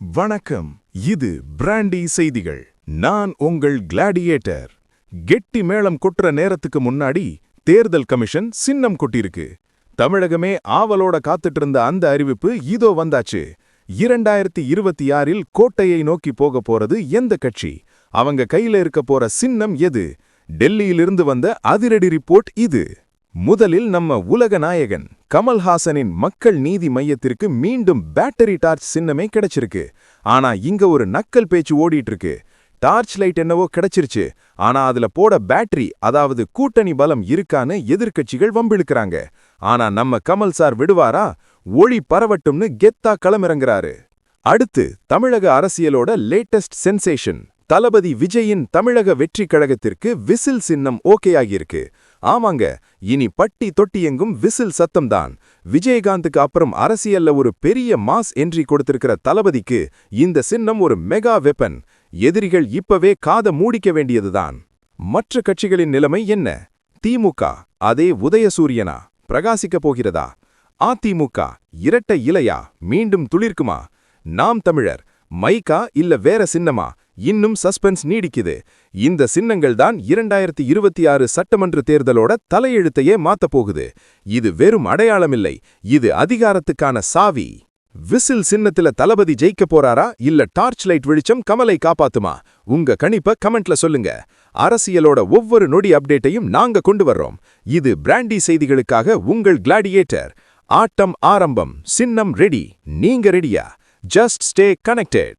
வணக்கம். இது பிராண்டி செய்திகள். நான் உங்கள் கிளாடியேட்டர். கெட்டி மேளம் கொட்டுற நேரத்துக்கு முன்னாடி தேர்தல் கமிஷன் சின்னம் கொட்டிருக்கு. தமிழகமே ஆவலோட காத்துட்டு இருந்த அந்த அறிவிப்பு இதோ வந்தாச்சு. 2026இல் கோட்டையை நோக்கி போக போறது எந்த கட்சி? அவங்க கையில இருக்க போற சின்னம் எது? டெல்லியிலிருந்து வந்த அதிரடி ரிப்போர்ட் இது. முதலில் நம்ம உலக நாயகன் கமல்ஹாசனின் மக்கள் நீதி மையத்திற்கு மீண்டும் பேட்டரி டார்ச் சின்னமே கிடைச்சிருக்கு. ஆனா இங்க ஒரு நக்கல் பேச்சு ஓடிட்டு இருக்கு. டார்ச் லைட் என்னவோ கிடைச்சிருச்சு, ஆனா அதுல போட பேட்டரி, அதாவது கூட்டணி பலம் இருக்கான்னு எதிர்க்கட்சிகள் வம்பிழுக்கிறாங்க. ஆனா நம்ம கமல் சார் விடுவாரா? ஒளி பரவட்டும்னு கெத்தா களமிறங்குறாரு. அடுத்து தமிழக அரசியலோட லேட்டஸ்ட் சென்சேஷன். தளபதி விஜயின் தமிழக வெற்றி கழகத்திற்கு விசில் சின்னம் ஓகே ஆகியிருக்கு. ஆமாங்க, இனி பட்டி தொட்டி எங்கும் விசில் சத்தம்தான். விஜயகாந்துக்கு அப்புறம் அரசியல்ல ஒரு பெரிய மாஸ் என்ட்ரி கொடுத்திருக்கிற தளபதிக்கு இந்த சின்னம் ஒரு மெகா வெப்பன். எதிரிகள் இப்பவே காத மூடிக்க வேண்டியதுதான். மற்ற கட்சிகளின் நிலைமை என்ன? திமுக அதே உதயசூரியனா? பிரகாசிக்க போகிறதா? அதிமுக இரட்டை இலையா? மீண்டும் துளிர்க்குமா? நாம் தமிழர் மைக்கா இல்ல வேற சின்னமா? இன்னும் சஸ்பென்ஸ் நீடிக்குது. இந்த சின்னங்கள் தான் 2026 சட்டமன்ற தேர்தலோட தலையெழுத்தையே மாத்தப் போகுது. இது வெறும் அடையாளமில்லை, இது அதிகாரத்துக்கான சாவி. விசில் சின்னத்துல தளபதி ஜெயிக்க போறாரா இல்ல டார்ச் லைட் வெளிச்சம் கமலை காப்பாத்துமா? உங்க கணிப்ப கமெண்ட்ல சொல்லுங்க. அரசியலோட ஒவ்வொரு நொடி அப்டேட்டையும் நாங்க கொண்டு வர்றோம். இது பிராண்டி செய்திகளுக்காக உங்கள் கிளாடியேட்டர். ஆட்டம் ஆரம்பம், சின்னம் ரெடி. நீங்க ரெடியா? Just stay connected.